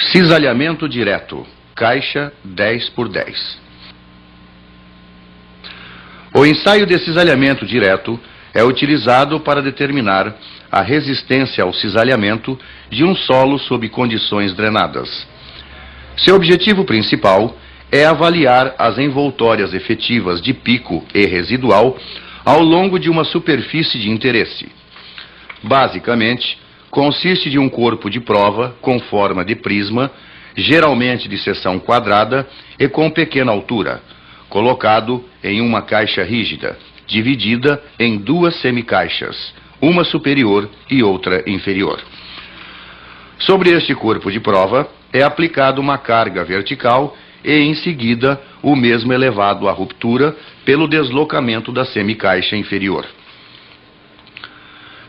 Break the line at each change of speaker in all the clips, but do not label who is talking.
Cisalhamento direto, caixa 10x10. O ensaio de cisalhamento direto é utilizado para determinar a resistência ao cisalhamento de um solo sob condições drenadas. Seu objetivo principal é avaliar as envoltórias efetivas de pico e residual ao longo de uma superfície de interesse. Basicamente, consiste de um corpo de prova com forma de prisma, geralmente de seção quadrada e com pequena altura, colocado em uma caixa rígida, dividida em duas semicaixas, uma superior e outra inferior. Sobre este corpo de prova é aplicada uma carga vertical e, em seguida, o mesmo é levado à ruptura pelo deslocamento da semicaixa inferior.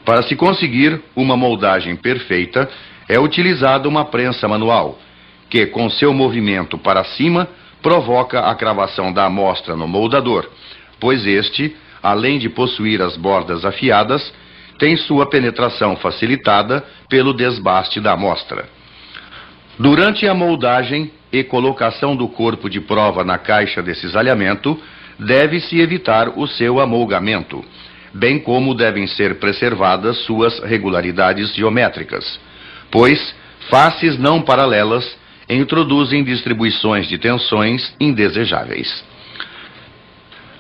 Para se conseguir uma moldagem perfeita, é utilizada uma prensa manual, que, com seu movimento para cima, provoca a cravação da amostra no moldador, pois este, além de possuir as bordas afiadas, tem sua penetração facilitada pelo desbaste da amostra. Durante a moldagem e colocação do corpo de prova na caixa de cisalhamento, deve-se evitar o seu amolgamento, bem como devem ser preservadas suas regularidades geométricas, pois faces não paralelas introduzem distribuições de tensões indesejáveis.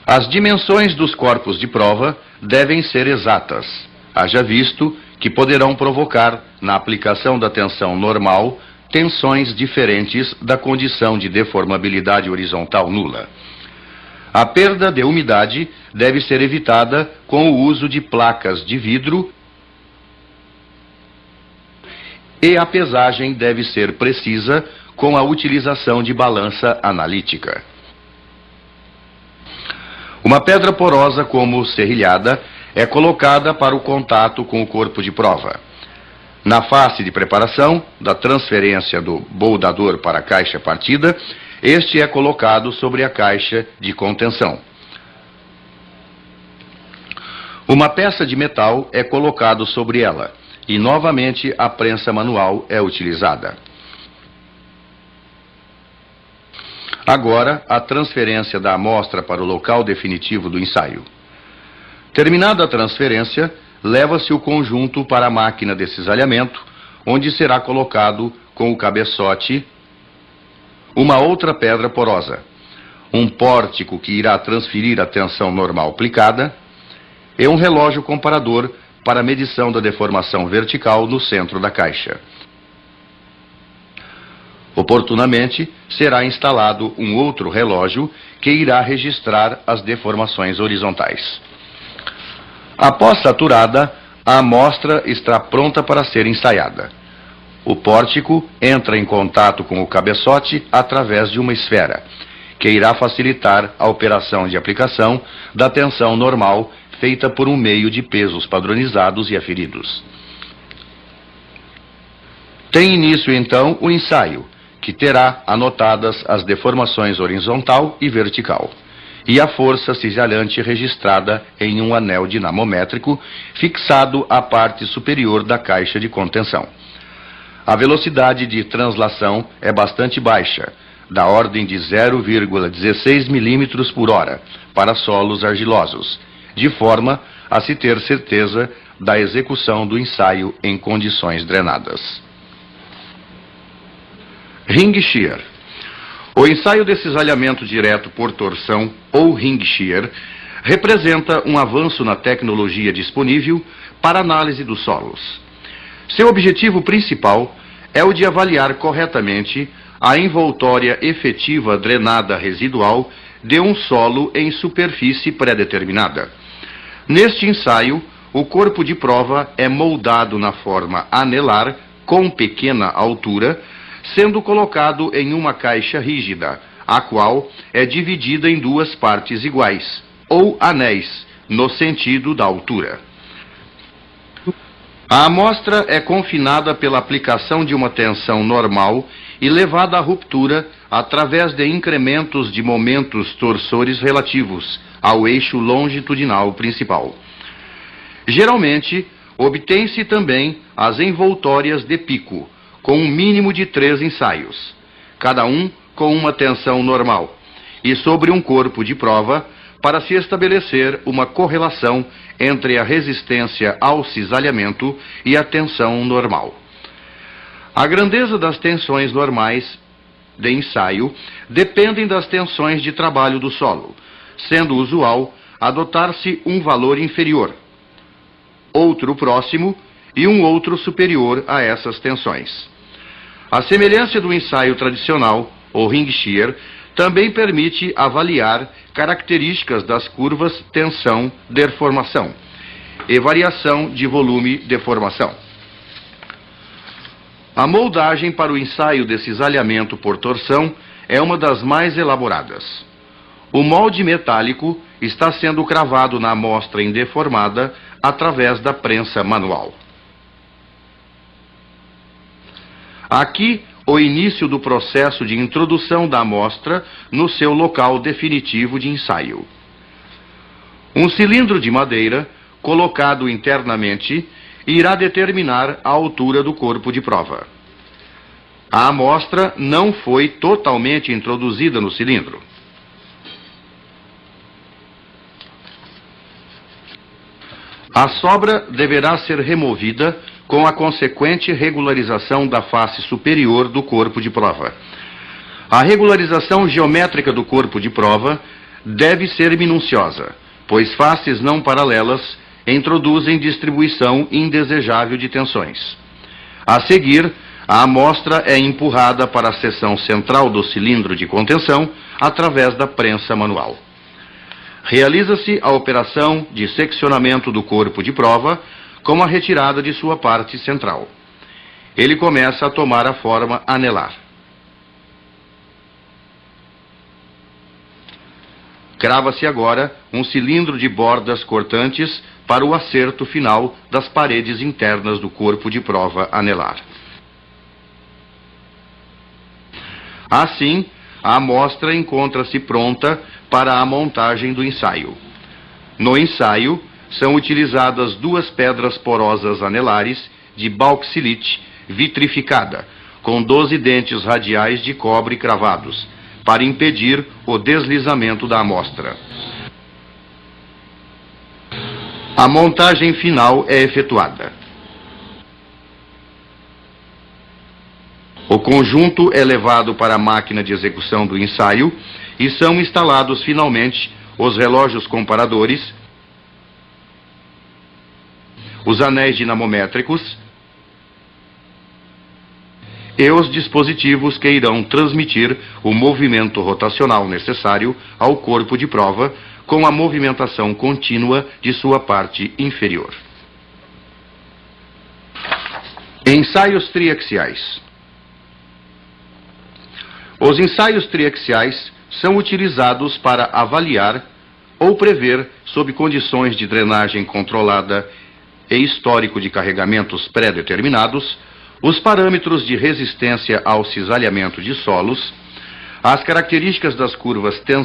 As dimensões dos corpos de prova devem ser exatas, haja visto que poderão provocar, na aplicação da tensão normal, tensões diferentes da condição de deformabilidade horizontal nula. A perda de umidade deve ser evitada com o uso de placas de vidro e a pesagem deve ser precisa com a utilização de balança analítica. Uma pedra porosa como serrilhada é colocada para o contato com o corpo de prova. Na fase de preparação da transferência do moldador para a caixa partida, este é colocado sobre a caixa de contenção. Uma peça de metal é colocado sobre ela e novamente a prensa manual é utilizada. Agora, a transferência da amostra para o local definitivo do ensaio. Terminada a transferência, leva-se o conjunto para a máquina de cisalhamento, onde será colocado com o cabeçote uma outra pedra porosa, um pórtico que irá transferir a tensão normal aplicada e um relógio comparador para medição da deformação vertical no centro da caixa. Oportunamente, será instalado um outro relógio que irá registrar as deformações horizontais. Após saturada, a amostra está pronta para ser ensaiada. O pórtico entra em contato com o cabeçote através de uma esfera, que irá facilitar a operação de aplicação da tensão normal feita por um meio de pesos padronizados e aferidos. Tem início, então, o ensaio, que terá anotadas as deformações horizontal e vertical, e a força cisalhante registrada em um anel dinamométrico fixado à parte superior da caixa de contenção. A velocidade de translação é bastante baixa, da ordem de 0,16 milímetros por hora, para solos argilosos, de forma a se ter certeza da execução do ensaio em condições drenadas. Ring shear. O ensaio de cisalhamento direto por torção, ou ring shear, representa um avanço na tecnologia disponível para análise dos solos. Seu objetivo principal é o de avaliar corretamente a envoltória efetiva drenada residual de um solo em superfície pré-determinada. Neste ensaio, o corpo de prova é moldado na forma anelar, com pequena altura, sendo colocado em uma caixa rígida, a qual é dividida em duas partes iguais, ou anéis, no sentido da altura. A amostra é confinada pela aplicação de uma tensão normal e levada à ruptura através de incrementos de momentos torsores relativos ao eixo longitudinal principal. Geralmente, obtém-se também as envoltórias de pico, com um mínimo de 3 ensaios, cada um com uma tensão normal, e sobre um corpo de prova para se estabelecer uma correlação entre a resistência ao cisalhamento e a tensão normal. A grandeza das tensões normais de ensaio dependem das tensões de trabalho do solo, sendo usual adotar-se um valor inferior, outro próximo e um outro superior a essas tensões. A semelhança do ensaio tradicional, ou ring shear, também permite avaliar características das curvas tensão-deformação e variação de volume-deformação. A moldagem para o ensaio de cisalhamento por torção é uma das mais elaboradas. O molde metálico está sendo cravado na amostra indeformada através da prensa manual. Aqui, o início do processo de introdução da amostra no seu local definitivo de ensaio. Um cilindro de madeira, colocado internamente, irá determinar a altura do corpo de prova. A amostra não foi totalmente introduzida no cilindro. A sobra deverá ser removida com a consequente regularização da face superior do corpo de prova. A regularização geométrica do corpo de prova deve ser minuciosa, pois faces não paralelas introduzem distribuição indesejável de tensões. A seguir, a amostra é empurrada para a seção central do cilindro de contenção através da prensa manual. Realiza-se a operação de seccionamento do corpo de prova com a retirada de sua parte central. Ele começa a tomar a forma anelar. Crava-se agora um cilindro de bordas cortantes para o acerto final das paredes internas do corpo de prova anelar. Assim, a amostra encontra-se pronta para a montagem do ensaio. No ensaio, são utilizadas 2 pedras porosas anelares de bauxilite vitrificada, com 12 dentes radiais de cobre cravados, para impedir o deslizamento da amostra. A montagem final é efetuada. O conjunto é levado para a máquina de execução do ensaio e são instalados finalmente os relógios comparadores, os anéis dinamométricos e os dispositivos que irão transmitir o movimento rotacional necessário ao corpo de prova com a movimentação contínua de sua parte inferior. Ensaios triaxiais. Os ensaios triaxiais são utilizados para avaliar ou prever, sob condições de drenagem controlada e histórico de carregamentos pré-determinados, os parâmetros de resistência ao cisalhamento de solos, as características das curvas tensão